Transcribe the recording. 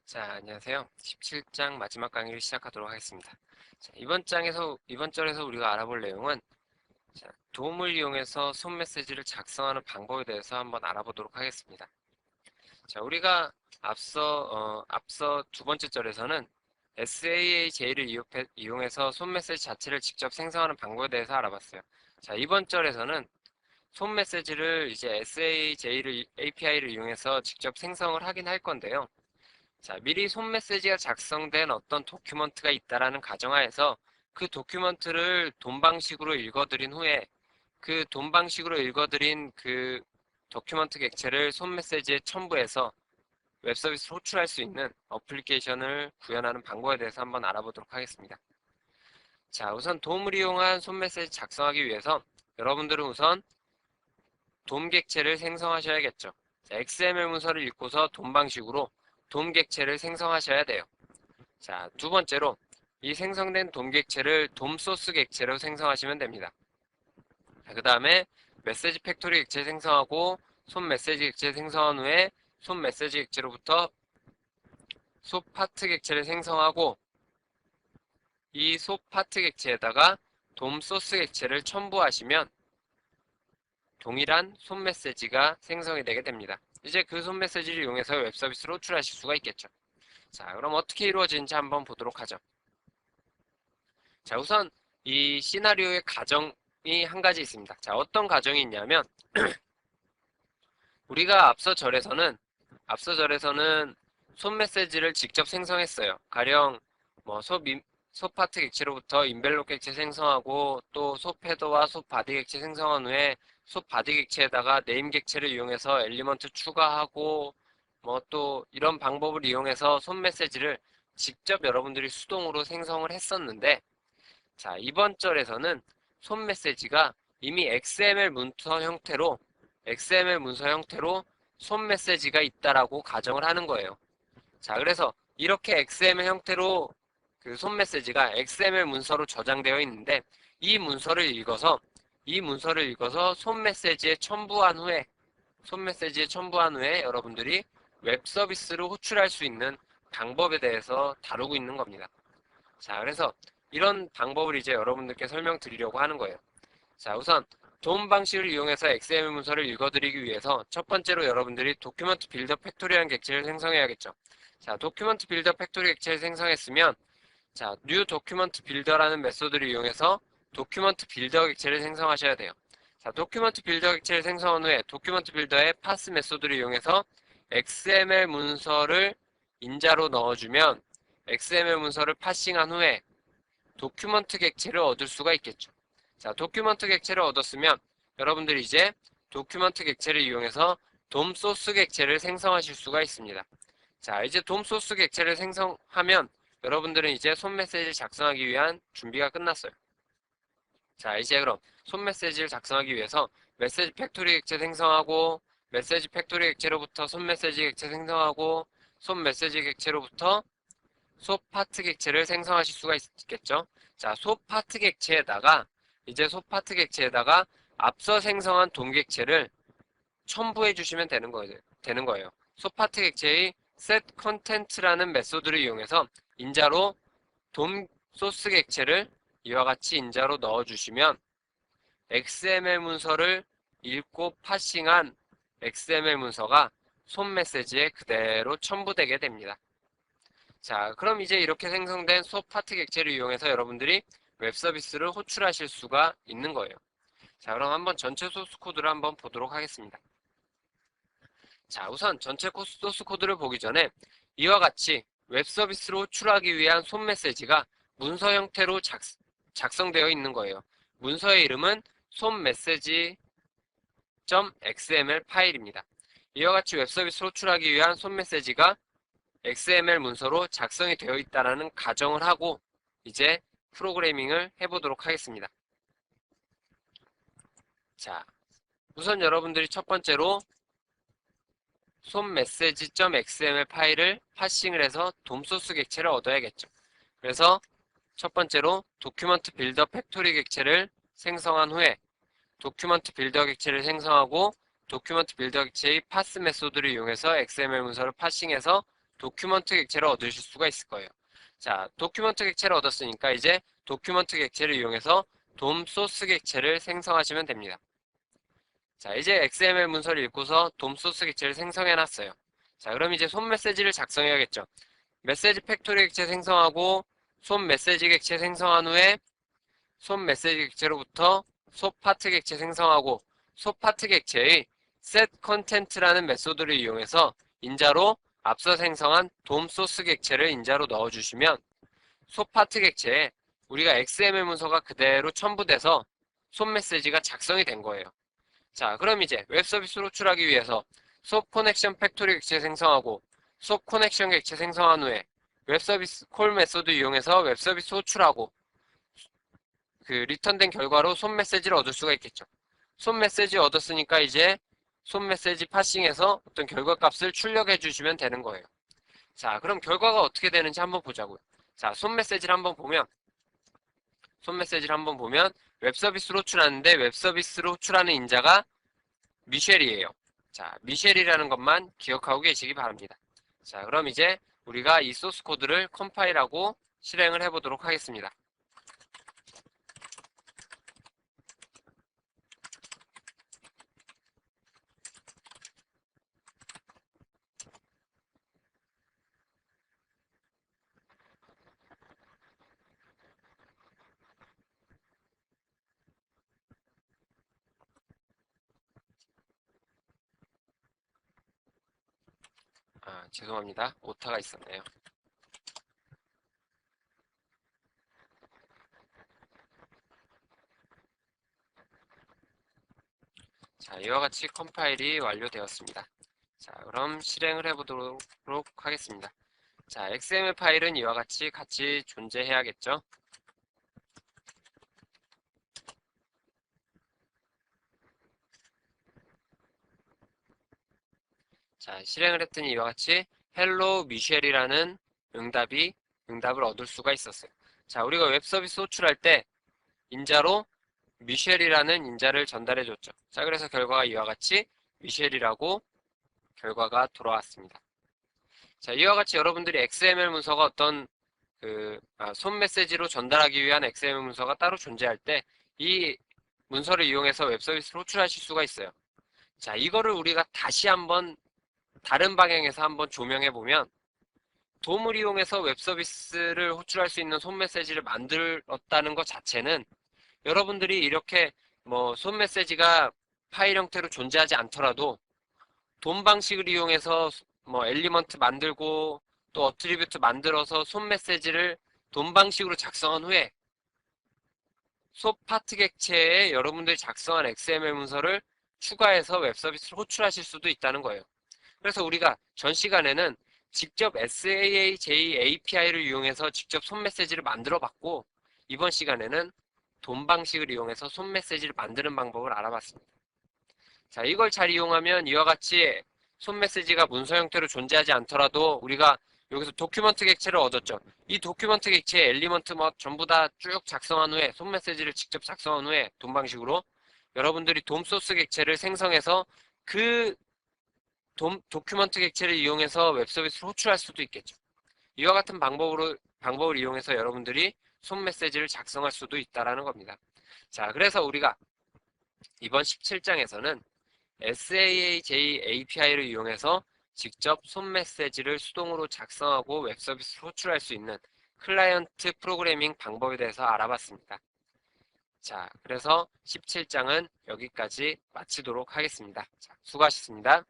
자, 안녕하세요. 17장 마지막 강의를 시작하도록 하겠습니다. 자, 이번 절에서 우리가 알아볼 내용은 도움을 이용해서 손 메시지를 작성하는 방법에 대해서 한번 알아보도록 하겠습니다. 자, 우리가 앞서 두 번째 절에서는 SAAJ를 이용해서 손 메시지 자체를 직접 생성하는 방법에 대해서 알아봤어요. 자, 이번 절에서는 손 메시지를 이제 SAAJ를 API를 이용해서 직접 생성을 하긴 할 건데요. 자, 미리 손 메시지가 작성된 어떤 도큐먼트가 있다라는 가정하에서 그 도큐먼트를 돈 방식으로 읽어드린 후에 그 돈 방식으로 읽어드린 그 도큐먼트 객체를 손 메시지에 첨부해서 웹서비스로 호출할 수 있는 어플리케이션을 구현하는 방법에 대해서 한번 알아보도록 하겠습니다. 자, 우선 돔을 이용한 손 메시지 작성하기 위해서 여러분들은 우선 돔 객체를 생성하셔야겠죠. 자, XML 문서를 읽고서 돔 방식으로 돔 객체를 생성하셔야 돼요. 자, 두 번째로 이 생성된 돔 객체를 돔 소스 객체로 생성하시면 됩니다. 그 다음에 메시지 팩토리 객체 생성하고 손 메시지 객체 생성한 후에 손 메시지 객체로부터 소 파트 객체를 생성하고 이 소 파트 객체에다가 돔 소스 객체를 첨부하시면 동일한 손 메시지가 생성이 되게 됩니다. 이제 그 손 메시지를 이용해서 웹 서비스로 호출하실 수가 있겠죠. 자, 그럼 어떻게 이루어지는지 한번 보도록 하죠. 자, 우선 이 시나리오의 가정이 한 가지 있습니다. 자, 어떤 가정이 있냐면 우리가 앞서 절에서는 손 메시지를 직접 생성했어요. 가령 소 파트 객체로부터 인벨롭 객체 생성하고 또 소 헤더와 소 바디 객체 생성한 후에 소 바디 객체에다가 네임 객체를 이용해서 엘리먼트 추가하고 또 이런 방법을 이용해서 손 메시지를 직접 여러분들이 수동으로 생성을 했었는데, 자, 이번 절에서는 손 메시지가 이미 XML 문서 형태로 손 메시지가 있다라고 가정을 하는 거예요. 자, 그래서 이렇게 XML 형태로 그 손 메시지가 XML 문서로 저장되어 있는데 이 문서를 읽어서 손 메시지에 첨부한 후에 여러분들이 웹 서비스로 호출할 수 있는 방법에 대해서 다루고 있는 겁니다. 자, 그래서 이런 방법을 이제 여러분들께 설명드리려고 하는 거예요. 자, 우선 도움 방식을 이용해서 XML 문서를 읽어드리기 위해서 첫 번째로 여러분들이 도큐먼트 빌더 팩토리라는 객체를 생성해야겠죠. 자, 도큐먼트 빌더 팩토리 객체를 생성했으면 자, new 도큐먼트 빌더라는 메소드를 이용해서 도큐먼트 빌더 객체를 생성하셔야 돼요. 자, 도큐먼트 빌더 객체를 생성한 후에 도큐먼트 빌더의 파스 메소드를 이용해서 XML 문서를 인자로 넣어주면 XML 문서를 파싱한 후에 도큐먼트 객체를 얻을 수가 있겠죠. 자, 도큐먼트 객체를 얻었으면 여러분들이 이제 도큐먼트 객체를 이용해서 돔 소스 객체를 생성하실 수가 있습니다. 자, 이제 돔 소스 객체를 생성하면 여러분들은 이제 손 메시지를 작성하기 위한 준비가 끝났어요. 자, 이제 그럼 손 메시지를 작성하기 위해서 메시지 팩토리 객체 생성하고 메시지 팩토리 객체로부터 손 메시지 객체 생성하고 손 메시지 객체로부터 소 파트 객체를 생성하실 수가 있겠죠. 자, 소 파트 객체에다가 앞서 생성한 돔 객체를 첨부해 주시면 되는 거예요. 소 파트 객체의 set content라는 메소드를 이용해서 인자로 돔 소스 객체를 이와 같이 인자로 넣어주시면 XML 문서를 읽고 파싱한 XML 문서가 손 메시지에 그대로 첨부되게 됩니다. 자, 그럼 이제 이렇게 생성된 소 파트 객체를 이용해서 여러분들이 웹 서비스를 호출하실 수가 있는 거예요. 자, 그럼 한번 전체 소스 코드를 한번 보도록 하겠습니다. 자, 우선 전체 소스 코드를 보기 전에 이와 같이 웹 서비스로 호출하기 위한 손 메시지가 문서 형태로 작성되어 있는 거예요. 문서의 이름은 손 메시지.xml 파일입니다. 이와 같이 웹 서비스로 호출하기 위한 손 메시지가 XML 문서로 작성이 되어 있다는 가정을 하고 이제 프로그래밍을 해보도록 하겠습니다. 자, 우선 여러분들이 첫 번째로 손 메시지.xml 파일을 파싱을 해서 돔 소스 객체를 얻어야겠죠. 그래서 첫 번째로 도큐먼트 빌더 팩토리 객체를 생성한 후에 도큐먼트 빌더 객체를 생성하고 도큐먼트 빌더 객체의 파스 메소드를 이용해서 XML 문서를 파싱해서 도큐먼트 객체를 얻으실 수가 있을 거예요. 자, 도큐먼트 객체를 얻었으니까 이제 도큐먼트 객체를 이용해서 돔 소스 객체를 생성하시면 됩니다. 자, 이제 XML 문서를 읽고서 돔 소스 객체를 생성해 놨어요. 자, 그럼 이제 손 메시지를 작성해야겠죠. 메시지 팩토리 객체 생성하고 손 메시지 객체 생성한 후에 손 메시지 객체로부터 소 파트 객체 생성하고 소 파트 객체의 set content라는 메소드를 이용해서 인자로 앞서 생성한 돔 소스 객체를 인자로 넣어주시면 소 파트 객체에 우리가 XML 문서가 그대로 첨부돼서 손 메시지가 작성이 된 거예요. 자, 그럼 이제 웹 서비스로 호출하기 위해서 소 커넥션 팩토리 객체 생성하고 소 커넥션 객체 생성한 후에 웹 서비스 콜 메소드 이용해서 웹 서비스 호출하고 그 리턴된 결과로 손 메시지를 얻을 수가 있겠죠. 손 메시지 얻었으니까 이제 손 메시지 파싱해서 어떤 결과 값을 출력해 주시면 되는 거예요. 자, 그럼 결과가 어떻게 되는지 한번 보자고요. 자, 손 메시지를 한번 보면 웹 서비스로 호출하는데 웹 서비스로 호출하는 인자가 미셸이에요. 자, 미셸이라는 것만 기억하고 계시기 바랍니다. 자, 그럼 이제 우리가 이 소스 코드를 컴파일하고 실행을 해보도록 하겠습니다. 죄송합니다. 오타가 있었네요. 자, 이와 같이 컴파일이 완료되었습니다. 자, 그럼 실행을 해보도록 하겠습니다. 자, XML 파일은 이와 같이 존재해야겠죠? 자, 실행을 했더니 이와 같이 hello 미셸이라는 응답을 얻을 수가 있었어요. 자, 우리가 웹 서비스 호출할 때 인자로 미셸이라는 인자를 전달해 줬죠. 자, 그래서 결과가 이와 같이 미셸이라고 결과가 돌아왔습니다. 자, 이와 같이 여러분들이 XML 문서가 어떤 손 메시지로 전달하기 위한 XML 문서가 따로 존재할 때 이 문서를 이용해서 웹 서비스를 호출하실 수가 있어요. 자, 이거를 우리가 다시 한번 다른 방향에서 한번 조명해 보면 돔을 이용해서 웹 서비스를 호출할 수 있는 손 메시지를 만들었다는 것 자체는 여러분들이 이렇게 뭐 손 메시지가 파일 형태로 존재하지 않더라도 돔 방식을 이용해서 뭐 엘리먼트 만들고 또 어트리뷰트 만들어서 손 메시지를 돔 방식으로 작성한 후에 소 파트 객체에 여러분들이 작성한 XML 문서를 추가해서 웹 서비스를 호출하실 수도 있다는 거예요. 그래서 우리가 전 시간에는 직접 SAAJ API를 이용해서 직접 손 메시지를 만들어 봤고 이번 시간에는 돔 방식을 이용해서 손 메시지를 만드는 방법을 알아봤습니다. 자, 이걸 잘 이용하면 이와 같이 손 메시지가 문서 형태로 존재하지 않더라도 우리가 여기서 도큐먼트 객체를 얻었죠. 이 도큐먼트 객체의 엘리먼트 뭐 전부 다 쭉 작성한 후에 손 메시지를 직접 작성한 후에 돔 방식으로 여러분들이 돔 소스 객체를 생성해서 그 도큐먼트 객체를 이용해서 웹 서비스를 호출할 수도 있겠죠. 이와 같은 방법을 이용해서 여러분들이 손 메시지를 작성할 수도 있다라는 겁니다. 자, 그래서 우리가 이번 17장에서는 SAAJ API를 이용해서 직접 손 메시지를 수동으로 작성하고 웹 서비스를 호출할 수 있는 클라이언트 프로그래밍 방법에 대해서 알아봤습니다. 자, 그래서 17장은 여기까지 마치도록 하겠습니다. 자, 수고하셨습니다.